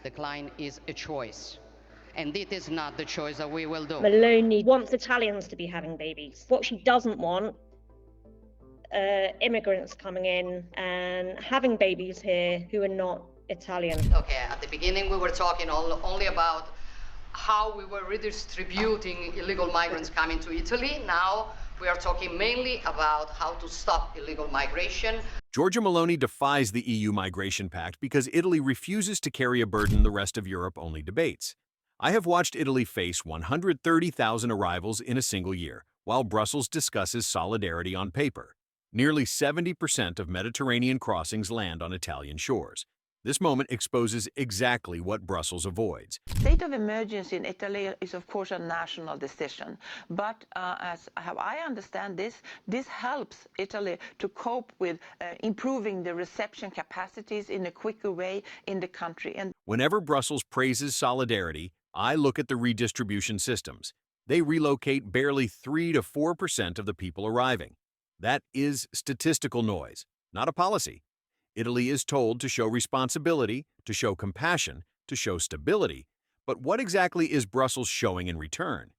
Decline is a choice, and it is not the choice that we will do. Meloni wants Italians to be having babies. What she doesn't want, immigrants coming in and having babies here who are not Italian. Okay, at the beginning we were talking only about how we were redistributing illegal migrants coming to Italy. Now we are talking mainly about how to stop illegal migration. Giorgia Meloni defies the EU migration pact because Italy refuses to carry a burden the rest of Europe only debates. I have watched Italy face 130,000 arrivals in a single year, while Brussels discusses solidarity on paper. Nearly 70% of Mediterranean crossings land on Italian shores. This moment exposes exactly what Brussels avoids. State of emergency in Italy is, of course, a national decision. But as how I understand this helps Italy to cope with improving the reception capacities in a quicker way in the country. And whenever Brussels praises solidarity, I look at the redistribution systems. They relocate barely 3 to 4% of the people arriving. That is statistical noise, not a policy. Italy is told to show responsibility, to show compassion, to show stability. But what exactly is Brussels showing in return?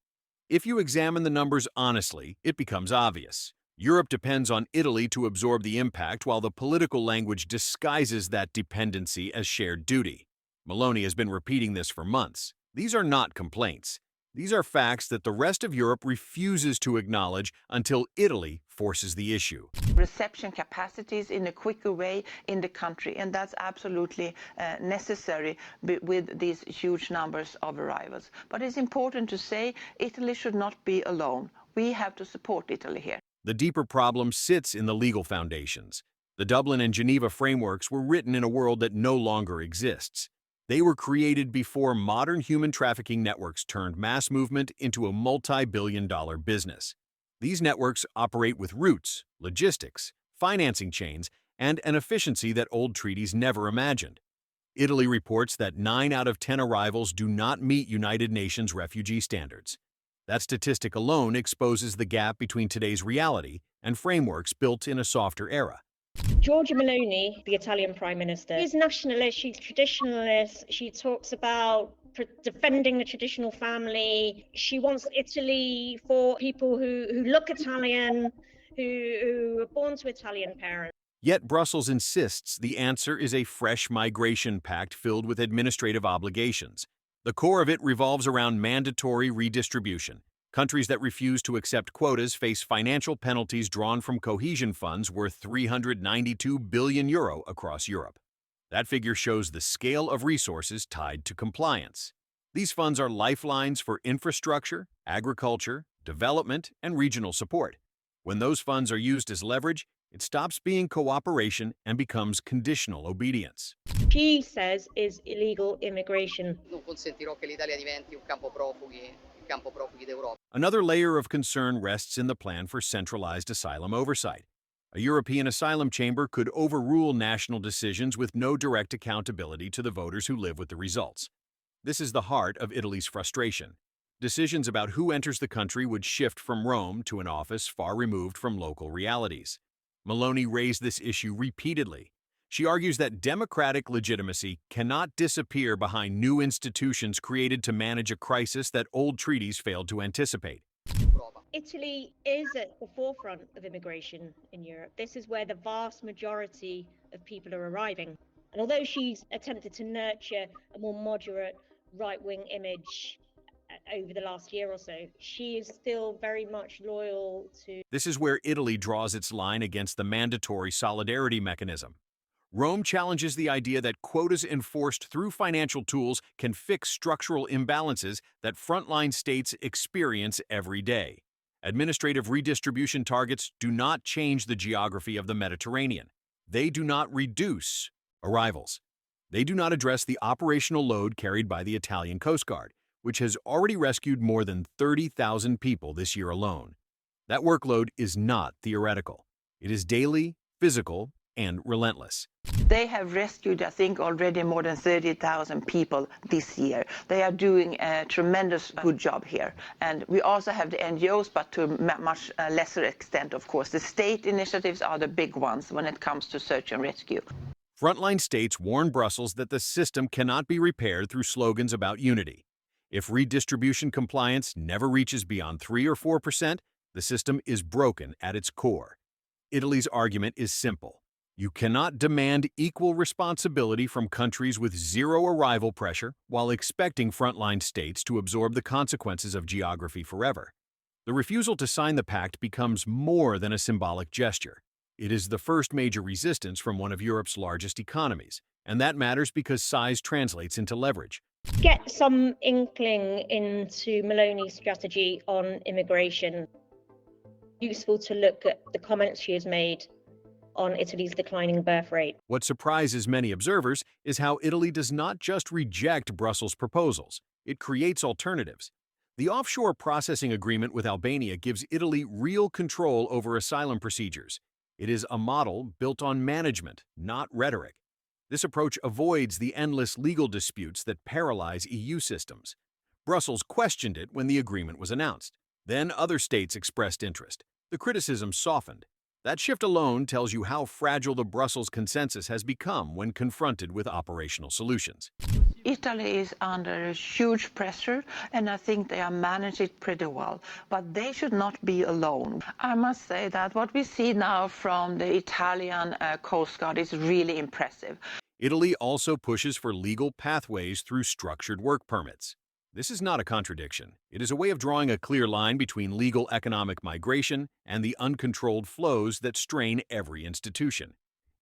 If you examine the numbers honestly, it becomes obvious. Europe depends on Italy to absorb the impact while the political language disguises that dependency as shared duty. Meloni has been repeating this for months. These are not complaints. These are facts that the rest of Europe refuses to acknowledge until Italy forces the issue. Reception capacities in a quicker way in the country, and that's absolutely necessary with these huge numbers of arrivals. But it's important to say Italy should not be alone. We have to support Italy here. The deeper problem sits in the legal foundations. The Dublin and Geneva frameworks were written in a world that no longer exists. They were created before modern human trafficking networks turned mass movement into a multi-billion-dollar business. These networks operate with routes, logistics, financing chains, and an efficiency that old treaties never imagined. Italy reports that 9 out of 10 arrivals do not meet United Nations refugee standards. That statistic alone exposes the gap between today's reality and frameworks built in a softer era. Giorgia Meloni, the Italian Prime Minister, is nationalist, she's traditionalist, she talks about defending the traditional family. She wants Italy for people who look Italian, who are born to Italian parents. Yet Brussels insists the answer is a fresh migration pact filled with administrative obligations. The core of it revolves around mandatory redistribution. Countries that refuse to accept quotas face financial penalties drawn from cohesion funds worth €392 billion across Europe. That figure shows the scale of resources tied to compliance. These funds are lifelines for infrastructure, agriculture, development, and regional support. When those funds are used as leverage, it stops being cooperation and becomes conditional obedience. She says is illegal immigration. Non consentirò che l'Italia diventi un campo profughi d'Europa. Another layer of concern rests in the plan for centralized asylum oversight. A European asylum chamber could overrule national decisions with no direct accountability to the voters who live with the results. This is the heart of Italy's frustration. Decisions about who enters the country would shift from Rome to an office far removed from local realities. Meloni raised this issue repeatedly. She argues that democratic legitimacy cannot disappear behind new institutions created to manage a crisis that old treaties failed to anticipate. Italy is at the forefront of immigration in Europe. This is where the vast majority of people are arriving. And although she's attempted to nurture a more moderate right-wing image over the last year or so, she is still very much loyal to... This is where Italy draws its line against the mandatory solidarity mechanism. Rome challenges the idea that quotas enforced through financial tools can fix structural imbalances that frontline states experience every day. Administrative redistribution targets do not change the geography of the Mediterranean. They do not reduce arrivals. They do not address the operational load carried by the Italian Coast Guard, which has already rescued more than 30,000 people this year alone. That workload is not theoretical. It is daily, physical, and relentless. They have rescued, I think, already more than 30,000 people this year. They are doing a tremendous good job here. And we also have the NGOs, but to a much lesser extent, of course. The state initiatives are the big ones when it comes to search and rescue. Frontline states warn Brussels that the system cannot be repaired through slogans about unity. If redistribution compliance never reaches beyond 3 or 4%, the system is broken at its core. Italy's argument is simple. You cannot demand equal responsibility from countries with zero arrival pressure while expecting frontline states to absorb the consequences of geography forever. The refusal to sign the pact becomes more than a symbolic gesture. It is the first major resistance from one of Europe's largest economies, and that matters because size translates into leverage. Get some inkling into Meloni's strategy on immigration. Useful to look at the comments she has made on Italy's declining birth rate. What surprises many observers is how Italy does not just reject Brussels' proposals, it creates alternatives. The offshore processing agreement with Albania gives Italy real control over asylum procedures. It is a model built on management, not rhetoric. This approach avoids the endless legal disputes that paralyze EU systems. Brussels questioned it when the agreement was announced. Then other states expressed interest. The criticism softened. That shift alone tells you how fragile the Brussels consensus has become when confronted with operational solutions. Italy is under a huge pressure, and I think they are managing it pretty well. But they should not be alone. I must say that what we see now from the Italian Coast Guard is really impressive. Italy also pushes for legal pathways through structured work permits. This is not a contradiction. It is a way of drawing a clear line between legal economic migration and the uncontrolled flows that strain every institution.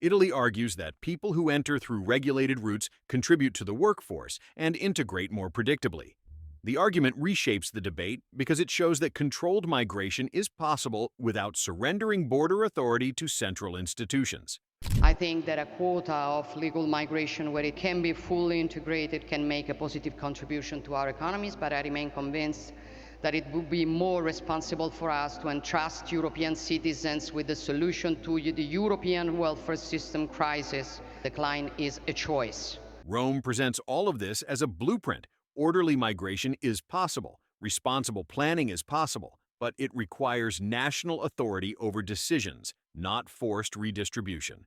Italy argues that people who enter through regulated routes contribute to the workforce and integrate more predictably. The argument reshapes the debate because it shows that controlled migration is possible without surrendering border authority to central institutions. I think that a quota of legal migration where it can be fully integrated can make a positive contribution to our economies, but I remain convinced that it would be more responsible for us to entrust European citizens with the solution to the European welfare system crisis. Decline is a choice. Rome presents all of this as a blueprint. Orderly migration is possible, responsible planning is possible, but it requires national authority over decisions, not forced redistribution.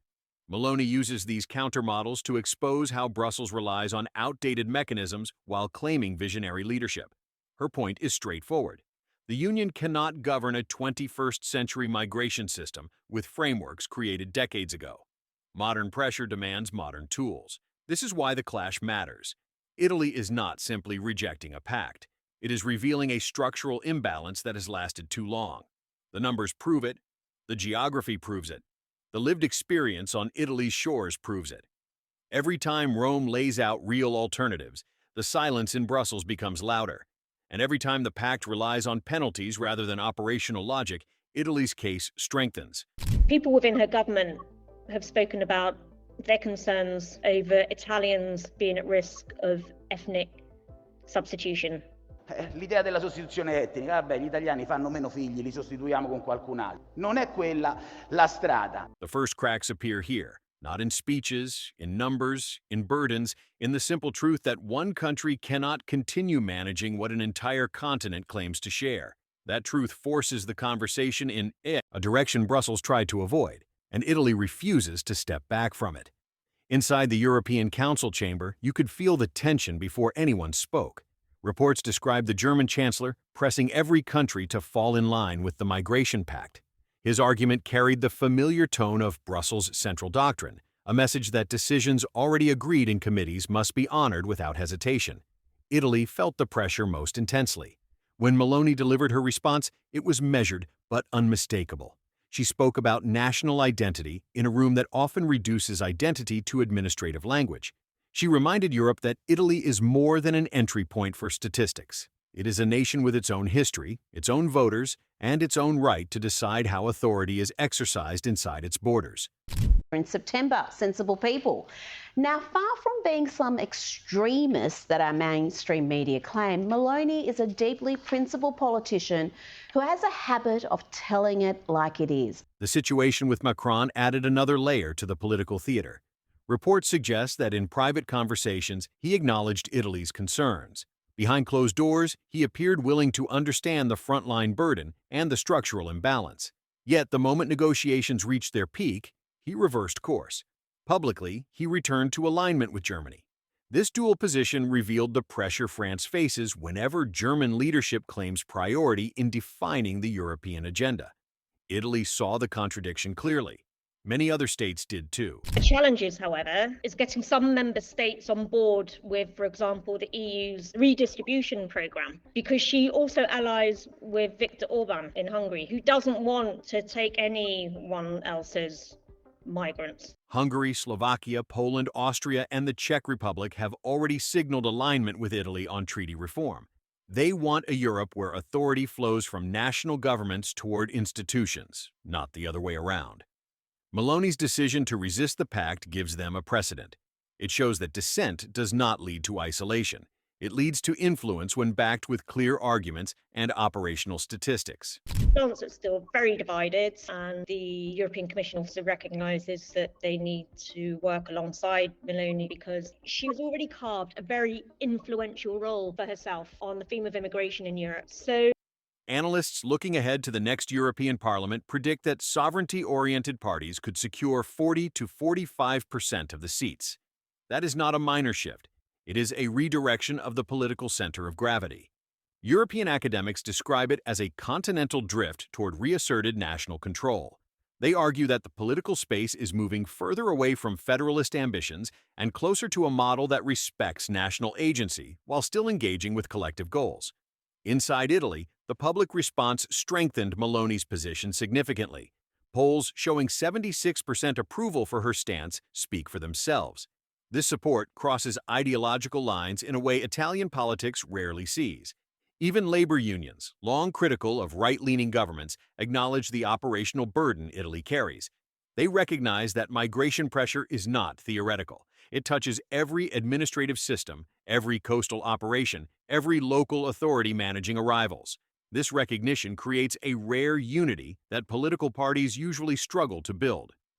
Meloni uses these countermodels to expose how Brussels relies on outdated mechanisms while claiming visionary leadership. Her point is straightforward. The Union cannot govern a 21st-century migration system with frameworks created decades ago. Modern pressure demands modern tools. This is why the clash matters. Italy is not simply rejecting a pact. It is revealing a structural imbalance that has lasted too long. The numbers prove it. The geography proves it. The lived experience on Italy's shores proves it. Every time Rome lays out real alternatives, the silence in Brussels becomes louder. And every time the pact relies on penalties rather than operational logic, Italy's case strengthens. People within her government have spoken about their concerns over Italians being at risk of ethnic substitution. L'idea della sostituzione etnica, vabbè, gli italiani fanno meno figli, li sostituiamo con qualcun altro. Non è quella la strada. The first cracks appear here, not in speeches, in numbers, in burdens, in the simple truth that one country cannot continue managing what an entire continent claims to share. That truth forces the conversation in a direction Brussels tried to avoid, and Italy refuses to step back from it. Inside the European Council chamber, you could feel the tension before anyone spoke. Reports describe the German chancellor pressing every country to fall in line with the Migration Pact. His argument carried the familiar tone of Brussels' central doctrine, a message that decisions already agreed in committees must be honored without hesitation. Italy felt the pressure most intensely. When Meloni delivered her response, it was measured but unmistakable. She spoke about national identity in a room that often reduces identity to administrative language. She reminded Europe that Italy is more than an entry point for statistics. It is a nation with its own history, its own voters, and its own right to decide how authority is exercised inside its borders. In September, sensible people. Now, far from being some extremists that our mainstream media claim, Meloni is a deeply principled politician who has a habit of telling it like it is. The situation with Macron added another layer to the political theater. Reports suggest that in private conversations, he acknowledged Italy's concerns. Behind closed doors, he appeared willing to understand the frontline burden and the structural imbalance. Yet, the moment negotiations reached their peak, he reversed course. Publicly, he returned to alignment with Germany. This dual position revealed the pressure France faces whenever German leadership claims priority in defining the European agenda. Italy saw the contradiction clearly. Many other states did too. The challenges, however, is getting some member states on board with, for example, the EU's redistribution programme, because she also allies with Viktor Orban in Hungary, who doesn't want to take anyone else's migrants. Hungary, Slovakia, Poland, Austria, and the Czech Republic have already signaled alignment with Italy on treaty reform. They want a Europe where authority flows from national governments toward institutions, not the other way around. Meloni's decision to resist the pact gives them a precedent. It shows that dissent does not lead to isolation. It leads to influence when backed with clear arguments and operational statistics. France is still very divided, and the European Commission also recognises that they need to work alongside Meloni because she has already carved a very influential role for herself on the theme of immigration in Europe. So Analysts looking ahead to the next European Parliament predict that sovereignty-oriented parties could secure 40 to 45% of the seats. That is not a minor shift. It is a redirection of the political center of gravity. European academics describe it as a continental drift toward reasserted national control. They argue that the political space is moving further away from federalist ambitions and closer to a model that respects national agency while still engaging with collective goals. Inside Italy, the public response strengthened Meloni's position significantly. Polls showing 76% approval for her stance speak for themselves. This support crosses ideological lines in a way Italian politics rarely sees. Even labor unions, long critical of right-leaning governments, acknowledge the operational burden Italy carries. They recognize that migration pressure is not theoretical. It touches every administrative system, every coastal operation, every local authority managing arrivals. This recognition creates a rare unity that political parties usually struggle to build.